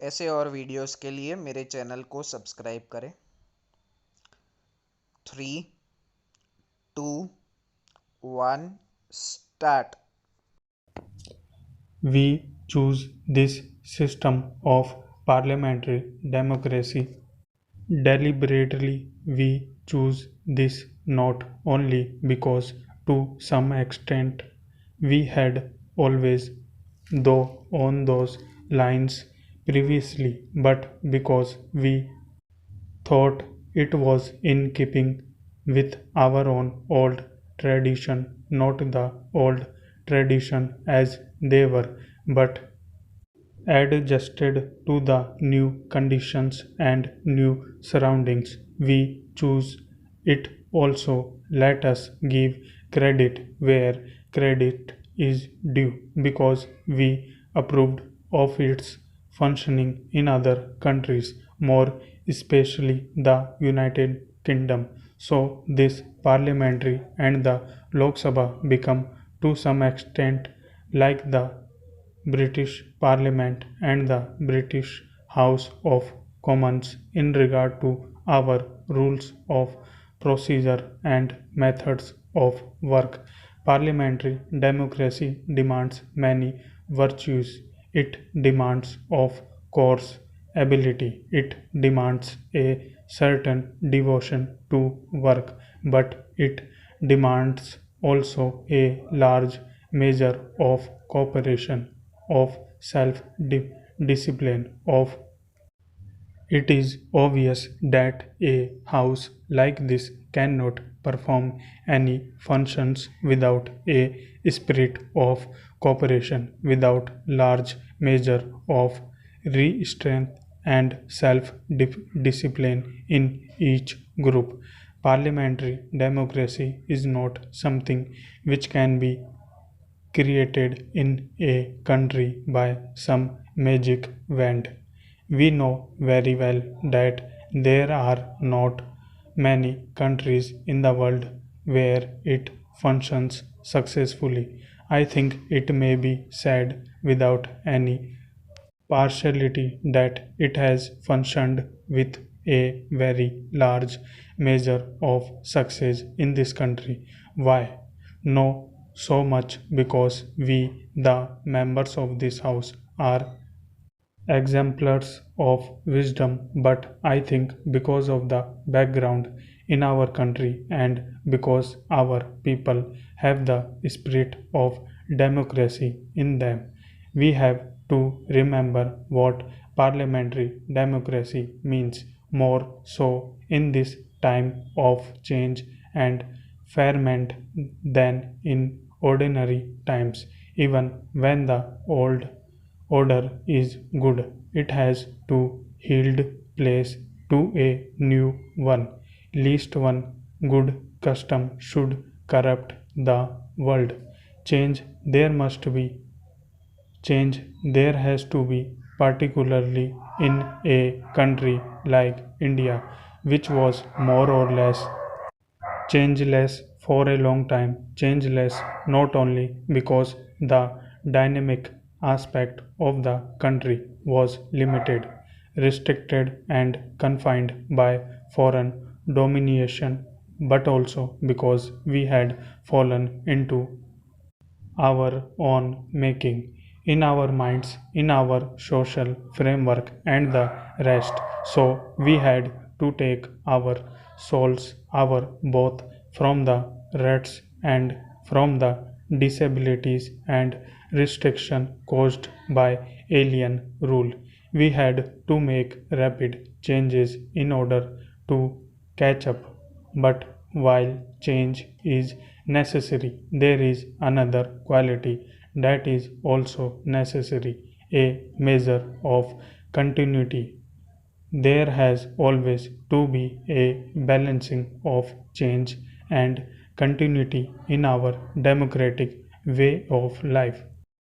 ऐसे और वीडियोस के लिए मेरे चैनल को सब्सक्राइब करें। 3, 2, 1 start. We choose this system of parliamentary democracy. Deliberately, we choose this not only because to some extent we had always though on those lines previously, but because we thought it was in keeping with our own old tradition, not the old tradition as they were, but adjusted to the new conditions and new surroundings. We choose it also. Let us give credit where credit is due because we approved of its functioning in other countries, more especially the United Kingdom. So this parliamentary and the Lok Sabha become to some extent like the British Parliament and the British House of Commons in regard to our rules of procedure and methods of work. Parliamentary democracy demands many virtues. It demands, of course, ability. It demands a certain devotion to work, but it demands also a large measure of cooperation, of self discipline, of it is obvious that a house like this cannot perform any functions without a spirit of cooperation, without large measure of restraint and self discipline in each group. Parliamentary democracy is not something which can be created in a country by some magic wand. We know very well that there are not many countries in the world where it functions successfully. I think it may be said without any partiality that it has functioned with a very large measure of success in this country. Why? No, so much because we, the members of this house, are exemplars of wisdom, but I think because of the background in our country and because our people have the spirit of democracy in them, we have to remember what parliamentary democracy means, more so in this time of change and ferment than in ordinary times. Even when the old order is good, it has to yield place to a new one. Least one good custom should corrupt the world. Change there must be. Change there has to be, particularly in a country like India, which was more or less changeless for a long time, changeless not only because the dynamic aspect of the country was limited, restricted, and confined by foreign domination, but also because we had fallen into our own making, in our minds, in our social framework, and the rest. So we had to take our souls, our both from the ruts and from the disabilities and restriction caused by alien rule. We had to make rapid changes in order to catch up, but while change is necessary, there is another quality that is also necessary, a measure of continuity. There has always to be a balancing of change and continuity in our democratic way of life.